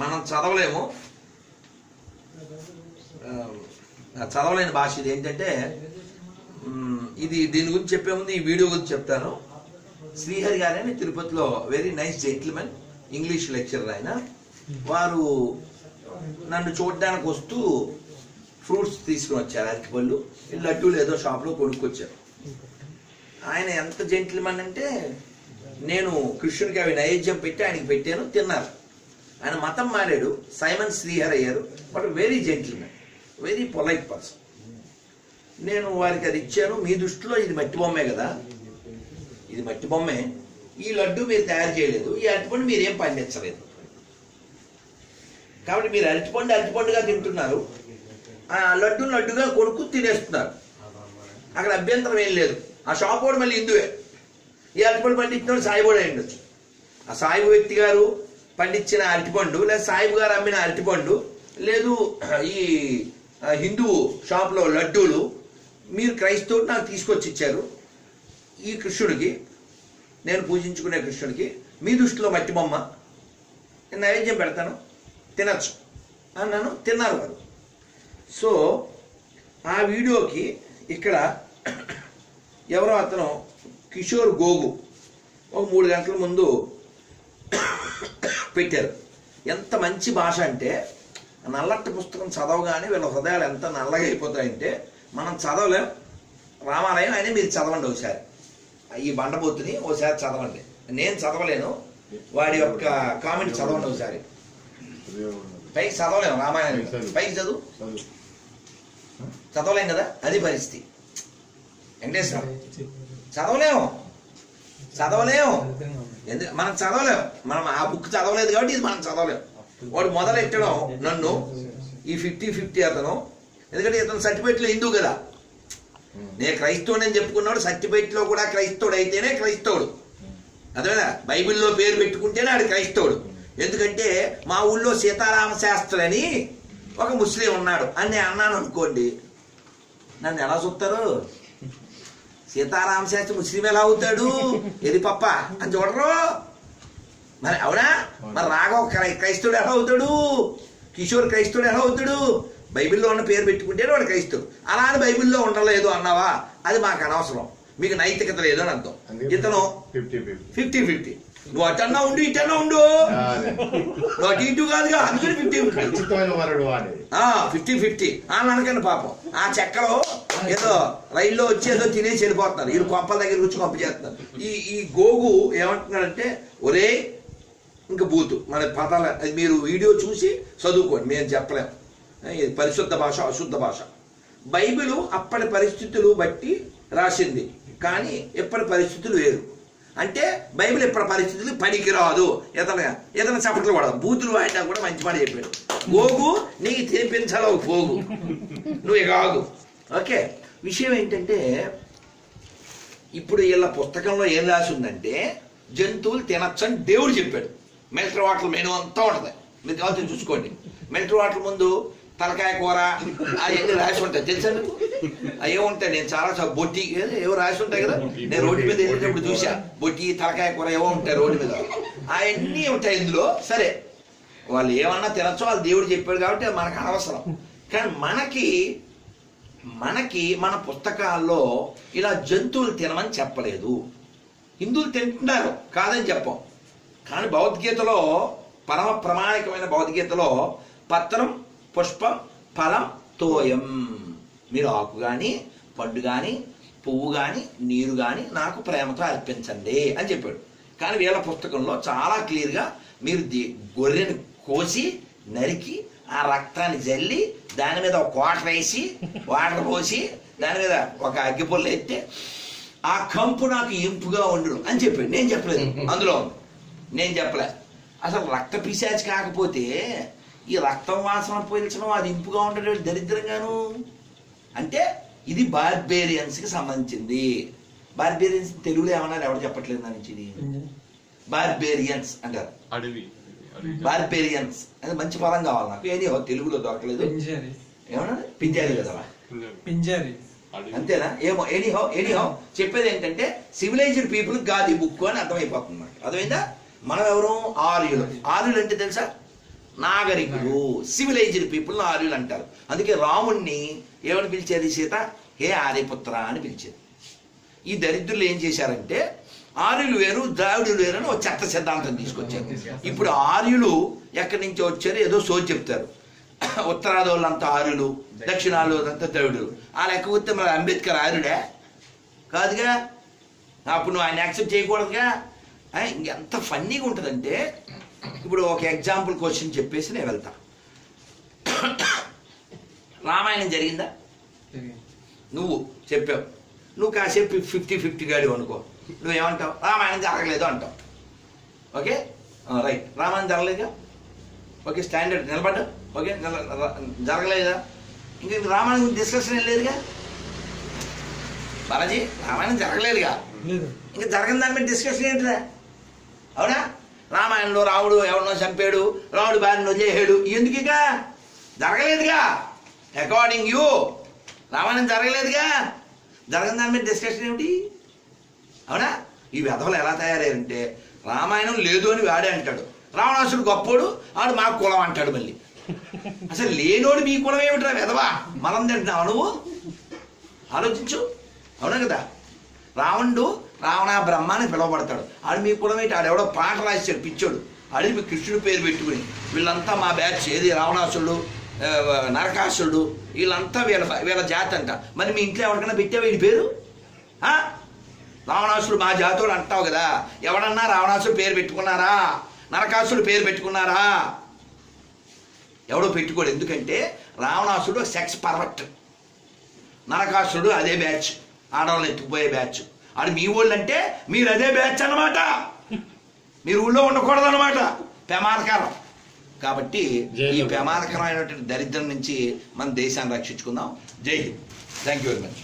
మనం చదవలేము, చదవలేని భాష ఇది. ఏంటంటే ఇది దీని గురించి చెప్పే ముందు ఈ వీడియో గురించి చెప్తాను. శ్రీహరి గారని తిరుపతిలో very nice gentlemen, English lecturer ఆయన. వారు నన్ను చూడడానికి వస్తూ ఫ్రూట్స్ తీసుకుని వచ్చారు, అరటిపళ్ళు, లడ్డూలు ఏదో షాప్లో కొనుక్కొచ్చారు. ఆయన ఎంత జెంటిల్మెన్ అంటే, నేను కృష్ణుడికి అవి నైవేద్యం పెట్టి ఆయనకి పెట్టాను, తిన్నారు. ఆయన మతం మారాడు, సైమన్ శ్రీహరి అయ్యారు. But very gentlemen, very polite person. నేను వారికి అది ఇచ్చాను. మీ దృష్టిలో ఇది మట్టి బొమ్మే కదా, ఇది మట్టి బొమ్మే, ఈ లడ్డు మీరు తయారు చేయలేదు, ఈ అరటిపండు మీరేం పండించలేదు, కాబట్టి మీరు అరటిపండుగా తింటున్నారు, ఆ లడ్డుగా కొనుక్కు తినేస్తున్నారు. అక్కడ అభ్యంతరం ఏం లేదు. ఆ షాప్ కూడా మళ్ళీ హిందువే. ఈ అరటిపండు పండించిన సాయిబోడు అయి ఉండొచ్చు. ఆ సాయిబు వ్యక్తి గారు పండించిన అరటిపండు, లేదా సాయిబు గారు అమ్మిన అరటిపండు, లేదు ఈ హిందూ షాప్లో లడ్డూలు మీరు క్రైస్తవుడు నాకు తీసుకొచ్చి ఇచ్చారు. ఈ కృష్ణుడికి, నేను పూజించుకునే కృష్ణుడికి మీ దృష్టిలో మట్టి బొమ్మ, నేను నైవేద్యం పెడతాను, తినచ్చు అన్నాను. తిన్నారు వారు. సో ఆ వీడియోకి ఇక్కడ ఎవరో అతను కిషోర్ గోగు ఒక 3 గంటల ముందు పెట్టారు. ఎంత మంచి భాష అంటే, నల్లటి పుస్తకం చదవగానే వీళ్ళ హృదయాలు ఎంత నల్లగా అయిపోతాయంటే, మనం చదవలేం. రామాలయం అయినా మీరు చదవండి ఒకసారి, ఈ బండబోతుని ఒకసారి చదవండి. నేను చదవలేను, వాడి యొక్క కామెంట్ చదవండి ఒకసారి. పైకి చదవలేము, రామాయణం పైకి చదవలేం కదా, అది పరిస్థితి. వెంకటేశ్వర చదవలేము, ఎందుకు మనం చదవలేము, మనం ఆ బుక్ చదవలేదు కాబట్టి ఇది మనం చదవలేము. వాడు మొదలెట్టడం నన్ను ఈ 50-50 అతను, ఎందుకంటే ఇతను సర్టిఫికేట్లో హిందూ కదా, నేను క్రైస్తవుడు అని చెప్పుకున్నాడు, సర్టిఫికేట్లో కూడా క్రైస్తవుడు అయితేనే క్రైస్తవుడు. అదేనా, బైబిల్లో పేరు పెట్టుకుంటేనే ఆడు క్రైస్తవుడు. ఎందుకంటే మా ఊళ్ళో సీతారామ శాస్త్రి అని ఒక ముస్లిం ఉన్నాడు అని నేను అన్నాను అనుకోండి, నన్ను ఎలా చూస్తారు? సీతారామ శాస్త్రి ముస్లిం ఎలా అవుతాడు, ఎది పప్ప అని చూడరు మరి, అవునా? మరి రాఘవ్ క్రైస్తవుడు ఎలా అవుతాడు, కిషోర్ క్రైస్తవుడు ఎలా అవుతాడు? బైబిల్లో ఉన్న పేరు పెట్టుకుంటేనే వాడు క్రైస్తవుడు. అలా అని బైబిల్లో ఉండలేదు అన్నావా, అది మాకు అనవసరం, మీకు నైతికత లేదు అని అర్థం. ఇతను 50-50, నువ్వు అటన్నా ఉండు ఇటన్నా ఉండు, నువ్వు అటు ఇటు కాదుగా, అందుకని 50-50 అని అనకండి. పాపం ఆ చెక్కలో ఏదో రైల్లో వచ్చి ఏదో తినేసి వెళ్ళిపోతున్నారు, వీళ్ళు కొంపల దగ్గర కూర్చొని పంప చేస్తున్నారు. ఈ గోగు ఏమంటున్నాడంటే, ఒరే ఇంకా బూతు మన పదాలు, మీరు వీడియో చూసి చదువుకోండి, మేము చెప్పలేము. ఇది పరిశుద్ధ భాష, అశుద్ధ భాష. బైబిల్ అప్పటి పరిస్థితులు బట్టి రాసింది, కానీ ఎప్పటి పరిస్థితులు వేరు. అంటే బైబిల్ ఎప్పటి పరిస్థితులు పనికిరాదు. ఏదైనా చప్పట్లు కూడా బూతులు వాడినా కూడా మంచి మాట చెప్పాడు. గోగు నీకు తినిపించాలో పోగు, నువ్వు కాగు. ఓకే, విషయం ఏంటంటే, ఇప్పుడు వీళ్ళ పుస్తకంలో ఏం రాసి ఉందంటే, జంతువులు తినచ్చని దేవుడు చెప్పాడు. మిలిటరీ వాటర్ మెనూ అంతా ఉంటుంది, మీరు కావాల్సి చూసుకోండి. మిలిటరీ వాటర్ ముందు తలకాయ కూర అవన్నీ రాసి ఉంటాయి, తెలుసా మీకు? ఏముంటాయి, నేను చాలా బొట్టి ఏవో రాసి ఉంటాయి కదా, నేను రోడ్డు మీద వెళ్ళేటప్పుడు చూసా, బొట్టి తలకాయ కూర ఏవో ఉంటాయి రోడ్డు మీద, అవన్నీ ఉంటాయి ఇందులో. సరే, వాళ్ళు ఏమన్నా తినచ్చో, వాళ్ళు దేవుడు చెప్పాడు కాబట్టి అది మనకు అనవసరం. కానీ మనకి మన పుస్తకాల్లో ఇలా జంతువులు తినమని చెప్పలేదు. హిందువులు తింటున్నారు కాదని చెప్పం, కానీ భగవద్గీతలో, పరమ ప్రమాణికమైన భగవద్గీతలో పత్రం, పుష్పం, ఫలం, తోయం, మీరు ఆకు కానీ పండు కానీ పువ్వు కానీ నీరు కానీ నాకు ప్రేమతో అర్పించండి అని చెప్పాడు. కానీ వీళ్ళ పుస్తకంలో చాలా క్లియర్గా మీరు గొర్రెని కోసి నరికి ఆ రక్తాన్ని జల్లి దాని మీద ఒక వాటర్ వేసి వాటర్ పోసి దాని మీద ఒక అగ్గిపుల్ల ఎత్తే ఆ కంపు నాకు ఇంపుగా ఉండు అని చెప్పాడు. నేను చెప్పలేదు, అందులో నేను చెప్పలే. అసలు రక్త పిశాచి కాకపోతే ఈ రక్తం వాసన పోల్చడం అది ఇంపుగా ఉండడం దరిద్రంగాను. అంటే ఇది బార్బేరియన్స్కి సంబంధించింది. బార్బేరియన్స్ తెలుగులో ఏమన్నా ఎవరు చెప్పట్లేదు దాని నుంచి, ఇది బార్బేరియన్స్ అంటారు. బార్బేరియన్స్ అది మంచి పదం కావాలి నాకు, ఏది తెలుగులో దొరకలేదు. ఏమన్నా పింజారి కదా, అంతేనా? ఏమో ఎనీహౌ చెప్పేది ఏంటంటే, సివిలైజ్డ్ పీపుల్ కాదు ఈ బుక్ అని అర్థమైపోతుంది నాకు. అర్థమైందా? మనం ఎవరు? ఆర్యులు. ఆర్యులు అంటే తెలుసా? నాగరికులు, సివిలైజ్డ్ పీపుల్ ఆర్యులు అంటారు. అందుకే రాముణ్ణి ఏమని పిలిచేది సీత? హే ఆర్యపుత్ర అని పిలిచేది. ఈ దరిద్రులు ఏం చేశారంటే ఆర్యులు వేరు ద్రావిడులు వేరు అని ఒక చెత్త సిద్ధాంతం తీసుకొచ్చారు. ఇప్పుడు ఆర్యులు ఎక్కడి నుంచి వచ్చారు ఏదో సోచి చెప్తారు. ఉత్తరాది వాళ్ళంతా ఆర్యులు, దక్షిణాది వాళ్ళంతా ద్రవిడులు. ఆ లెక్క వస్తే మరి అంబేద్కర్ ఆర్యుడే కాదుగా. అప్పుడు నువ్వు ఆయన యాక్సెప్ట్ చేయకూడదుగా. ఇంకెంత ఫన్నీగా ఉంటుందంటే ఇప్పుడు ఒక ఎగ్జాంపుల్ క్వశ్చన్ చెప్పేసి నేను వెళ్తా. రామాయణం జరిగిందా? నువ్వు చెప్పావు. నువ్వు కాసేపు 50-50 గాడి అనుకో. నువ్వేమంటావు? రామాయణం జరగలేదు అంటావు. ఓకే రైట్, రామాయణం జరగలేదుగా. ఓకే స్టాండర్డ్ నిలబడ్డా. ఓకే జరగలేదా? ఇంకా రామాయణం గురించి డిస్కషన్ ఏం లేదుగా. బాలాజీ రామాయణం జరగలేదుగా, ఇంకా జరగని దాని మీద డిస్కషన్ ఏంటిదా? అవునా? రామాయణంలో రాముడు ఎవరినో చంపాడు, రాముడు భార్యను వదిలేసాడు, ఎందుకు ఇక జరగలేదుగా. అకార్డింగ్ యూ రామాయణం జరగలేదుగా, జరగని దాని మీద డిస్కషన్ ఏమిటి? అవునా? ఈ వెధవలు ఎలా తయారయ్యారంటే రామాయణం లేదు అని వాడే అంటాడు, రావణాసుడు గొప్పోడు ఆడు మా కులం అంటాడు. మళ్ళీ అసలు లేనోడు మీ కులం ఏమిట్రా వెధవా? మనం తింటున్నావు నువ్వు? ఆలోచించు. అవునా కదా? రావణుడు రావణ బ్రహ్మ అని పిలువబడతాడు. ఆడు మీ కులం ఏంటి? ఆడెవడో పాట రాశాడు పిచ్చోడు, ఆడి మీ కృష్ణుడి పేరు పెట్టుకుని వీళ్ళంతా మా బ్యాచ్. ఏది రావణాసుడు, నరకాసుడు, వీళ్ళంతా వీళ్ళ జాతి అంట. మరి మీ ఇంట్లో ఎవరికైనా పెట్టావు వీడి పేరు? రావణాసుడు మా జాతోడు అంటావు కదా, ఎవడన్నా రావణాసుడు పేరు పెట్టుకున్నారా? నరకాసుడు పేరు పెట్టుకున్నారా? ఎవడో పెట్టుకోడు. ఎందుకంటే రావణాసుడు సెక్స్ పర్వట్, నరకాసుడు అదే బ్యాచ్, ఆడవాళ్ళని ఎత్తుకుపోయే బ్యాచ్. అది మీ ఊళ్ళు అంటే మీరు అదే బ్యాచ్ అన్నమాట. మీరు ఊళ్ళో ఉండకూడదు అనమాట. ప్రమాదకరం. కాబట్టి ఈ ప్రమాదకరమైనటువంటి దరిద్రం నుంచి మన దేశాన్ని రక్షించుకుందాం. జై Hind. Thank you very much.